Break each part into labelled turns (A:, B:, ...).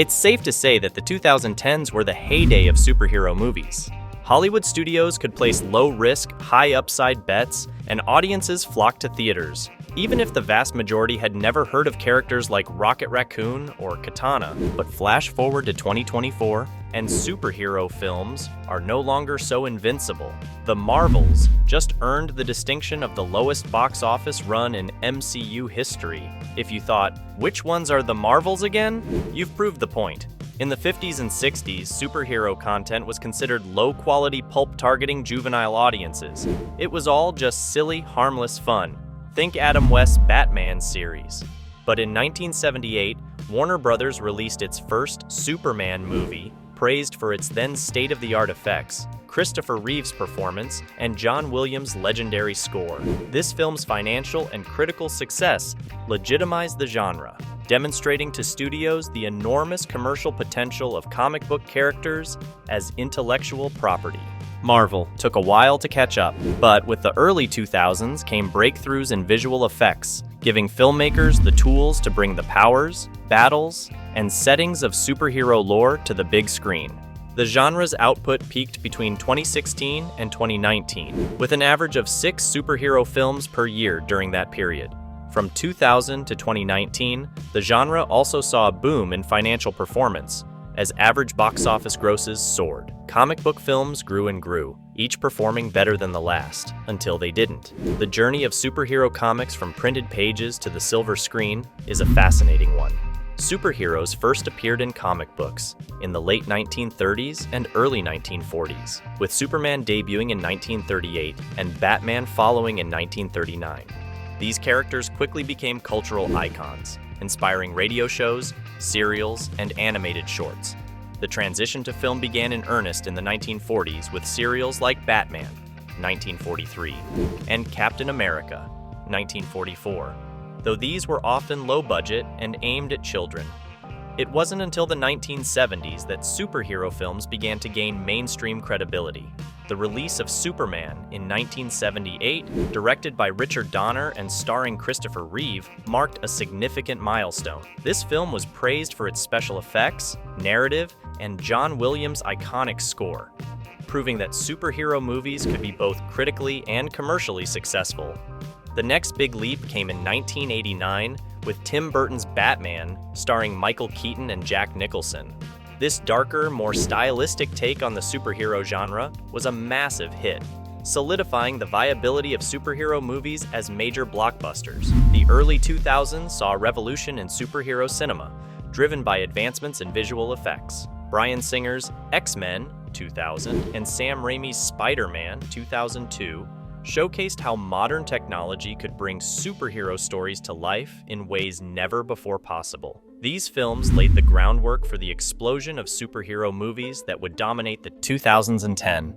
A: It's safe to say that the 2010s were the heyday of superhero movies. Hollywood studios could place low-risk, high-upside bets, and audiences flocked to theaters, even if the vast majority had never heard of characters like Rocket Raccoon or Katana. But flash forward to 2024, and superhero films are no longer so invincible. The Marvels just earned the distinction of the lowest box office run in MCU history. If you thought, which ones are the Marvels again? You've proved the point. In the 50s and 60s, superhero content was considered low-quality pulp targeting juvenile audiences. It was all just silly, harmless fun. Think Adam West's Batman series. But in 1978, Warner Brothers released its first Superman movie, praised for its then state-of-the-art effects, Christopher Reeve's performance, and John Williams' legendary score. This film's financial and critical success legitimized the genre, demonstrating to studios the enormous commercial potential of comic book characters as intellectual property. Marvel took a while to catch up, but with the early 2000s came breakthroughs in visual effects, giving filmmakers the tools to bring the powers, battles, and settings of superhero lore to the big screen. The genre's output peaked between 2016 and 2019, with an average of 6 superhero films per year during that period. From 2000 to 2019, the genre also saw a boom in financial performance, as average box office grosses soared. Comic book films grew and grew, each performing better than the last, until they didn't. The journey of superhero comics from printed pages to the silver screen is a fascinating one. Superheroes first appeared in comic books in the late 1930s and early 1940s, with Superman debuting in 1938 and Batman following in 1939. These characters quickly became cultural icons, inspiring radio shows, serials, and animated shorts. The transition to film began in earnest in the 1940s with serials like Batman, 1943, and Captain America, 1944, though these were often low-budget and aimed at children. It wasn't until the 1970s that superhero films began to gain mainstream credibility. The release of Superman in 1978, directed by Richard Donner and starring Christopher Reeve, marked a significant milestone. This film was praised for its special effects, narrative, and John Williams' iconic score, proving that superhero movies could be both critically and commercially successful. The next big leap came in 1989 with Tim Burton's Batman, starring Michael Keaton and Jack Nicholson. This darker, more stylistic take on the superhero genre was a massive hit, solidifying the viability of superhero movies as major blockbusters. The early 2000s saw a revolution in superhero cinema, driven by advancements in visual effects. Bryan Singer's X-Men, 2000, and Sam Raimi's Spider-Man, 2002, showcased how modern technology could bring superhero stories to life in ways never before possible. These films laid the groundwork for the explosion of superhero movies that would dominate the 2010s.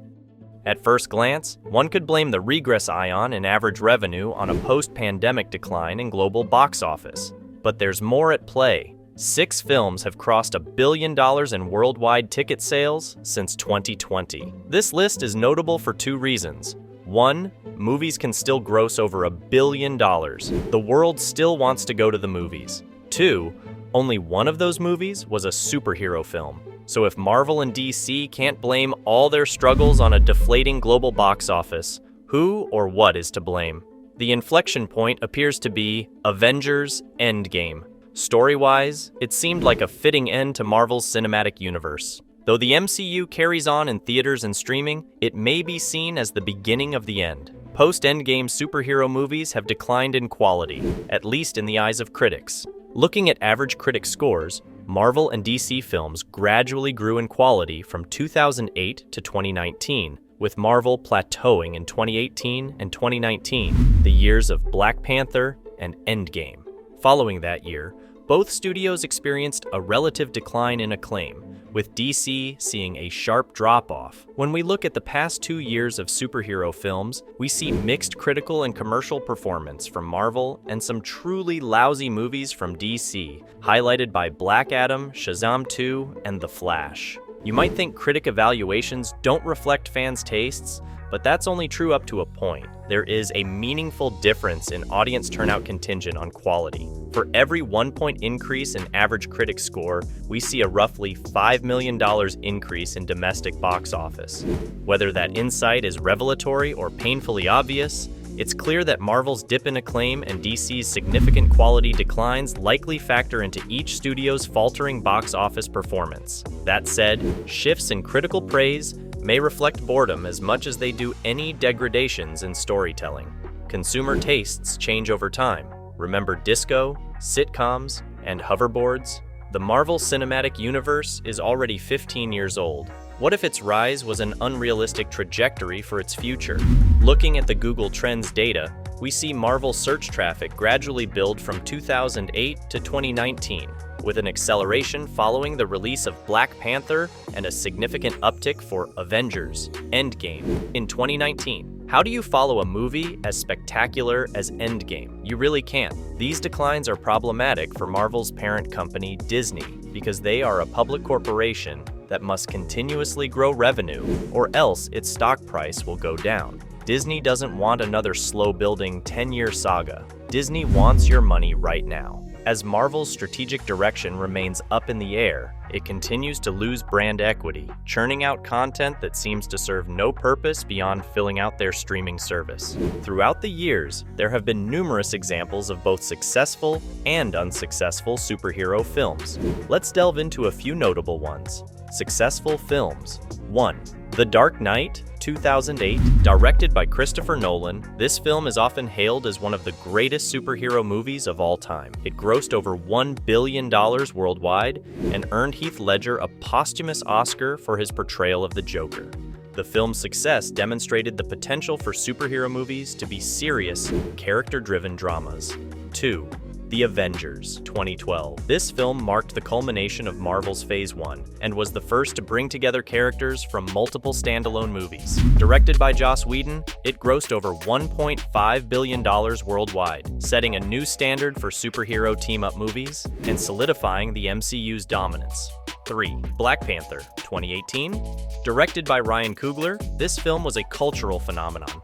A: At first glance, one could blame the regress ion in average revenue on a post-pandemic decline in global box office. But there's more at play. 6 films have crossed $1 billion in worldwide ticket sales since 2020. This list is notable for 2 reasons. 1, movies can still gross over $1 billion. The world still wants to go to the movies. 2, only one of those movies was a superhero film. So if Marvel and DC can't blame all their struggles on a deflating global box office, who or what is to blame? The inflection point appears to be Avengers: Endgame. Story-wise, it seemed like a fitting end to Marvel's cinematic universe. Though the MCU carries on in theaters and streaming, it may be seen as the beginning of the end. Post-Endgame superhero movies have declined in quality, at least in the eyes of critics. Looking at average critic scores, Marvel and DC films gradually grew in quality from 2008 to 2019, with Marvel plateauing in 2018 and 2019, the years of Black Panther and Endgame. Following that year, both studios experienced a relative decline in acclaim, with DC seeing a sharp drop-off. When we look at the past 2 years of superhero films, we see mixed critical and commercial performance from Marvel and some truly lousy movies from DC, highlighted by Black Adam, Shazam 2, and The Flash. You might think critic evaluations don't reflect fans' tastes, but that's only true up to a point. There is a meaningful difference in audience turnout contingent on quality. For every 1-point increase in average critic score, we see a roughly $5 million increase in domestic box office. Whether that insight is revelatory or painfully obvious, it's clear that Marvel's dip in acclaim and DC's significant quality declines likely factor into each studio's faltering box office performance. That said, shifts in critical praise may reflect boredom as much as they do any degradations in storytelling. Consumer tastes change over time. Remember disco, sitcoms, and hoverboards? The Marvel Cinematic Universe is already 15 years old. What if its rise was an unrealistic trajectory for its future? Looking at the Google Trends data, we see Marvel search traffic gradually build from 2008 to 2019, with an acceleration following the release of Black Panther and a significant uptick for Avengers: Endgame in 2019. How do you follow a movie as spectacular as Endgame? You really can't. These declines are problematic for Marvel's parent company, Disney, because they are a public corporation that must continuously grow revenue, or else its stock price will go down. Disney doesn't want another slow-building 10-year saga. Disney wants your money right now. As Marvel's strategic direction remains up in the air, it continues to lose brand equity, churning out content that seems to serve no purpose beyond filling out their streaming service. Throughout the years, there have been numerous examples of both successful and unsuccessful superhero films. Let's delve into a few notable ones. Successful films. 1. The Dark Knight, 2008, directed by Christopher Nolan, this film is often hailed as one of the greatest superhero movies of all time. It grossed over $1 billion worldwide and earned Heath Ledger a posthumous Oscar for his portrayal of the Joker. The film's success demonstrated the potential for superhero movies to be serious, character-driven dramas. 2. The Avengers, 2012. This film marked the culmination of Marvel's Phase 1 and was the first to bring together characters from multiple standalone movies. Directed by Joss Whedon, it grossed over $1.5 billion worldwide, setting a new standard for superhero team-up movies and solidifying the MCU's dominance. 3. Black Panther, 2018. Directed by Ryan Coogler, this film was a cultural phenomenon.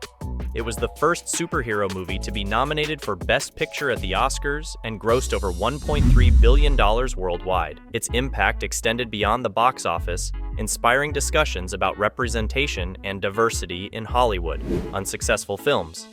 A: It was the first superhero movie to be nominated for Best Picture at the Oscars and grossed over $1.3 billion worldwide. Its impact extended beyond the box office, inspiring discussions about representation and diversity in Hollywood. Unsuccessful films.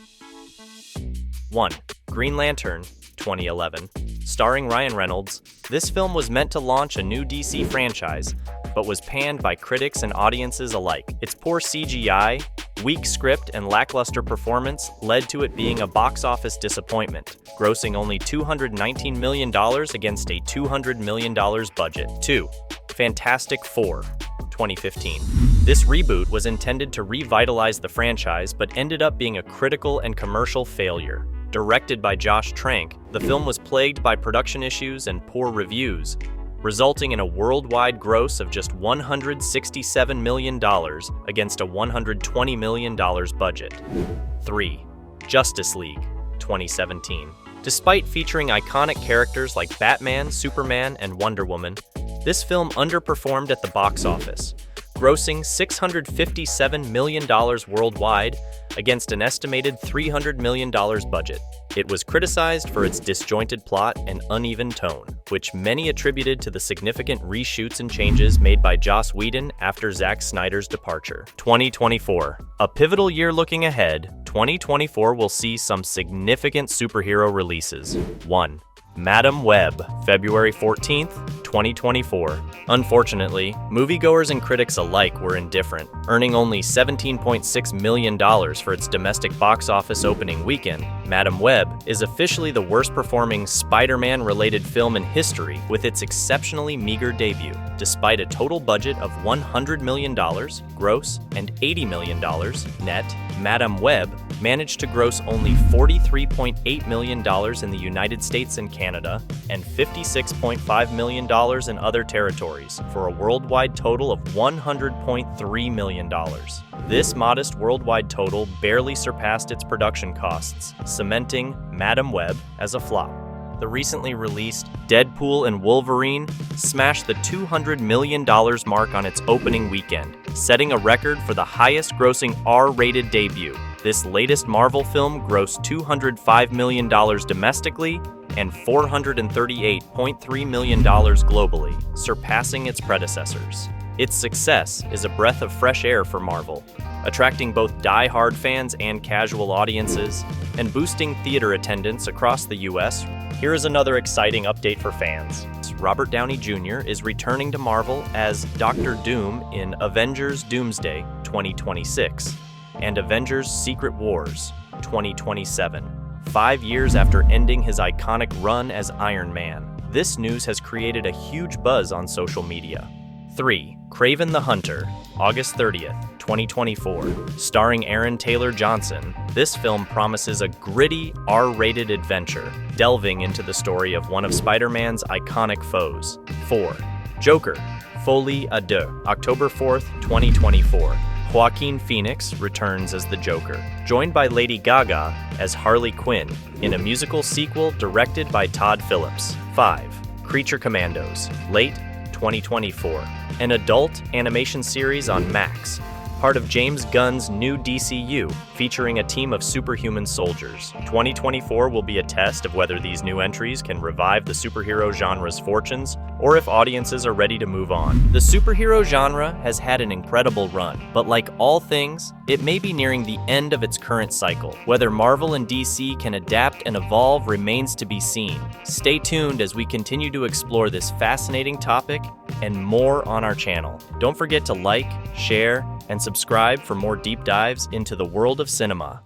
A: 1. Green Lantern, 2011. Starring Ryan Reynolds, this film was meant to launch a new DC franchise, but was panned by critics and audiences alike. Its poor CGI, weak script, and lackluster performance led to it being a box office disappointment, grossing only $219 million against a $200 million budget. 2. Fantastic Four, 2015. This reboot was intended to revitalize the franchise but ended up being a critical and commercial failure. Directed by Josh Trank, the film was plagued by production issues and poor reviews, resulting in a worldwide gross of just $167 million against a $120 million budget. 3. Justice League, 2017. Despite featuring iconic characters like Batman, Superman, and Wonder Woman, this film underperformed at the box office, grossing $657 million worldwide against an estimated $300 million budget. It was criticized for its disjointed plot and uneven tone, which many attributed to the significant reshoots and changes made by Joss Whedon after Zack Snyder's departure. 2024. A pivotal year looking ahead, 2024 will see some significant superhero releases. 1. Madam Web, February 14th, 2024. Unfortunately, moviegoers and critics alike were indifferent, earning only $17.6 million for its domestic box office opening weekend. Madam Web is officially the worst-performing Spider-Man-related film in history with its exceptionally meager debut. Despite a total budget of $100 million gross and $80 million net, Madam Web managed to gross only $43.8 million in the United States and Canada and $56.5 million in other territories, for a worldwide total of $100.3 million. This modest worldwide total barely surpassed its production costs, cementing Madam Web as a flop. The recently released Deadpool and Wolverine smashed the $200 million mark on its opening weekend, setting a record for the highest-grossing R-rated debut. This latest Marvel film grossed $205 million domestically and $438.3 million globally, surpassing its predecessors. Its success is a breath of fresh air for Marvel, attracting both die-hard fans and casual audiences, and boosting theater attendance across the US. Here is another exciting update for fans. Robert Downey Jr. is returning to Marvel as Doctor Doom in Avengers Doomsday 2026 and Avengers Secret Wars 2027, 5 years after ending his iconic run as Iron Man. This news has created a huge buzz on social media. 3. Kraven the Hunter, August 30th, 2024. Starring Aaron Taylor Johnson, this film promises a gritty, R-rated adventure, delving into the story of one of Spider-Man's iconic foes. 4. Joker, Folie à Deux, October 4th, 2024. Joaquin Phoenix returns as the Joker, joined by Lady Gaga as Harley Quinn, in a musical sequel directed by Todd Phillips. 5. Creature Commandos, late 2024. An adult animation series on Max, part of James Gunn's new DCU, featuring a team of superhuman soldiers. 2024 will be a test of whether these new entries can revive the superhero genre's fortunes, or if audiences are ready to move on. The superhero genre has had an incredible run, but like all things, it may be nearing the end of its current cycle. Whether Marvel and DC can adapt and evolve remains to be seen. Stay tuned as we continue to explore this fascinating topic and more on our channel. Don't forget to like, share, and subscribe for more deep dives into the world of cinema.